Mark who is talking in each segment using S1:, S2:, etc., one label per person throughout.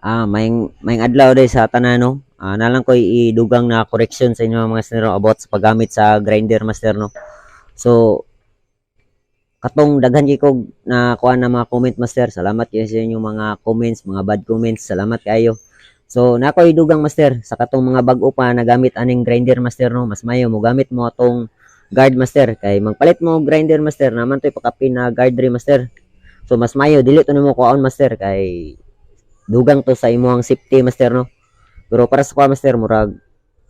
S1: May adlaw day sa tanan no. Nalang ko idugang na correction sa inyo mga master no, about sa paggamit sa grinder master no. So katong daghan gyud kog na kuha na mga comment master. Salamat kayo sa inyong mga comments, mga bad comments. Salamat kayo. So nako idugang master sa katong mga bag-o pa na gamit aning grinder master no. Mas mayo mo gamit mo atong guard master kay magpalit mo grinder master naman toy pakapin na guard ri master. So mas mayo dili to nimo kuhaon master kay dugang to sa imong safety master no. Pero para sa kuha master murag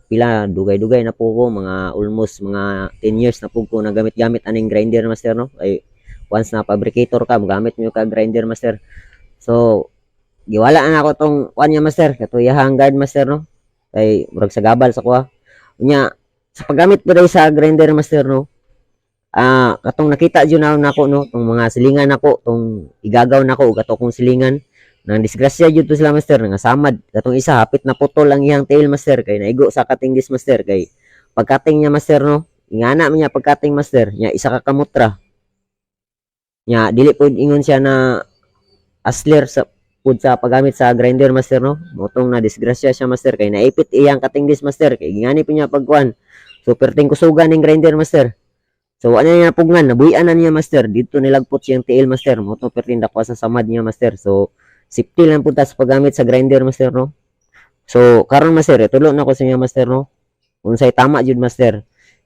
S1: pila dugay-dugay na po ko mga almost mga 10 years na po ko na gamit-gamit aning grinder master no. Ay once na fabricator ka magamit mo ka grinder master. So giwala na ako tong kuan niya master katuyahang guard master no. Kay murag sa gabal sa kuha. Unya sa paggamit ko sa grinder master no. Katong nakita jud na nako no tong mga silingan nako tong igagaw nako ug ato kong silingan nang disgrasya jud to sila master nga samad katong isa hapit na putol ang iyang tail master kay naigo sa cutting disc master kay pagkating niya master no ingana man niya pagkating master nya isa ka kamutra nya dili pud ingon siya na asler sa pud sa paggamit sa grinder master no motong na disgrasya siya master kay naipit iyang cutting disc master kay ingani pa niya pagkuan super ting kusugan ning grinder master. So ano niya pugnan nabuyan na niya master dito nilagpot siyang tail master mo to pertin dakwa sa samad niya master. So safety lang punta sa paggamit sa grinder master no. So karon master tulo na ko sa inyo master no. Unsay tama jud master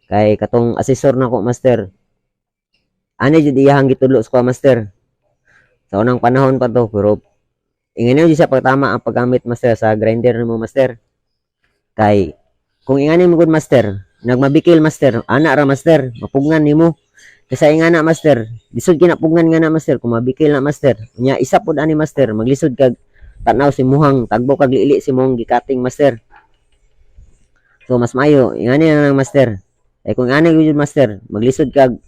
S1: kay katong asesor nako master. Ano jud iyahang gitulo sa master. Sa unang panahon pa to pero ingani jud siya pagtama ang paggamit master sa grinder mo master. Kay kung ingani mo gud master nagmabikil master ana ra master mapugnan nimo. Kasi nga na master, lisod kinapugngan nga na master, kung mabikil na master. Nya isa pud ani master, maglisod kag tanaw si muhang, tagbo kag liili si muhang gikating master. So mas mayo, ingani na lang master. Eh kung ingani gyud master, maglisod kag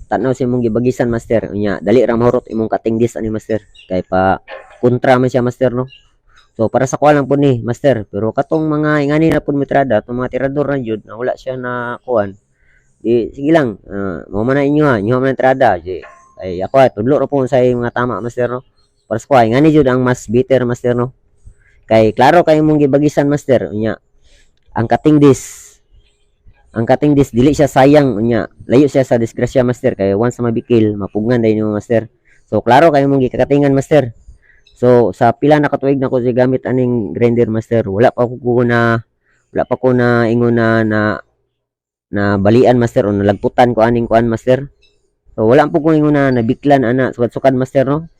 S1: tanaw si muhang gibagisan master. Nya dali ra mahurot imong kating dis ani master. Kay pa kontra man siya master no. So para sa kuha lang po ni master, pero katong mga ingani na pud metrada, tong mga tirador na jud na wala siya na kuan sige lang, mo man na inyo ha, inyo man entrada, ay ako tudlo ra po sa mga tama master no. Para sa kuha, ngani jud ang mas bitter master no. Kay klaro kay mong gibagisan master, unya ang cutting this dili siya sayang unya, layo siya sa disgrasya master kay once na mabikil, mapugnan dai nimo master. So klaro kay mong gikakatingan master. So sa pila na katuig na ko si gamit aning grinder master, wala pa ko na ingon na balian master o nalagputan ko aning kuan master. So wala po kung ingon na nabiklan ana sukat-sukat master no.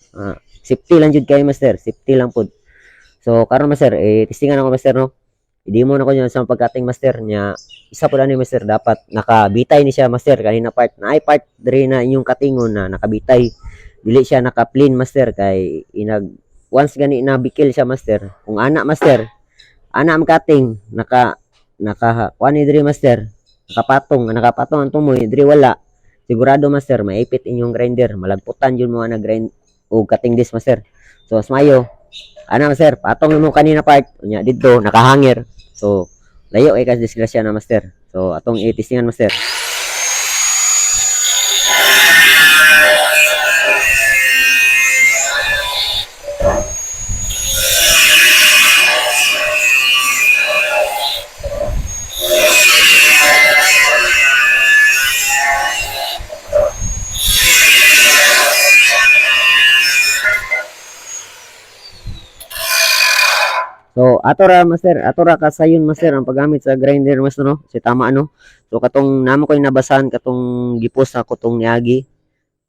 S1: Safety lang jud kay master, safety lang pud. So karon master testingan ako master no. I-demo na ko sa pagkating master niya. Isa pud ani master dapat nakabitay ni siya master kanina part na ay part diri na inyong katingon na nakabitay. Dili siya naka-clean master kay once gani na bikil siya master. Kung ana master, ana ang cutting naka kuan ni diri master nakapatong ang tumoy diri wala sigurado master maipit inyong grinder malagputan jud mo na grind o cutting disc master. So as mayo ana master patong mo kanina part nya didto nakahangir so layo kay kas disgrasya na master. So atong itistingan master. So ato ra master, ato ra kasayon master ang paggamit sa grinder master no. Si tama ano. So katong namo ko nabasahan katong gipost ako tong niagi.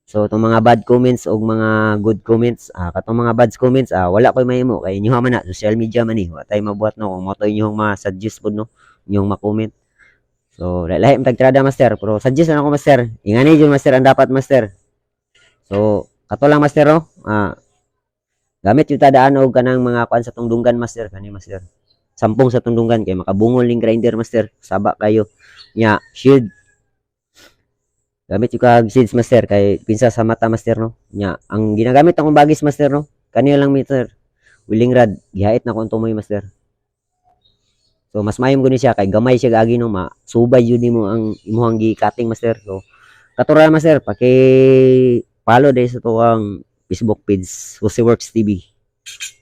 S1: So tong mga bad comments o mga good comments, katong mga bad comments wala koy mahimo kay inyo man na social media man ni. Wa tay mabuhat no kung mo to inyong ma-suggest pud no, inyong ma-comment. So lahi tagtrada master, pero suggest na ako master. Ingani jud master ang dapat master. So kato lang master no. Gamit yung tadaan og kanang mga kuan sa tungdunggan master kani master. Sampung sa tungdunggan kay makabungol ning grinder master. Saba kayo. Nya shield. Gamit yung kag shields master kay pinsa sa mata master no. Nya ang ginagamit akong bagis master no. Kaniya lang master. Willing rod gihait na ko tumoy master. So mas mayom guni siya kay gamay siya agi no subay jud nimo ang imong gi-cutting master. So katura master paki follow day sa tuwang Facebook page Jose Works TV.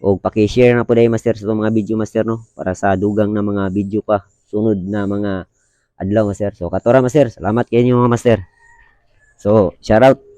S1: O paki-share na po dahil master sa itong mga video master no para sa dugang na mga video pa sunod na mga adlaw master. So katora master, salamat kayo mga master. So shout out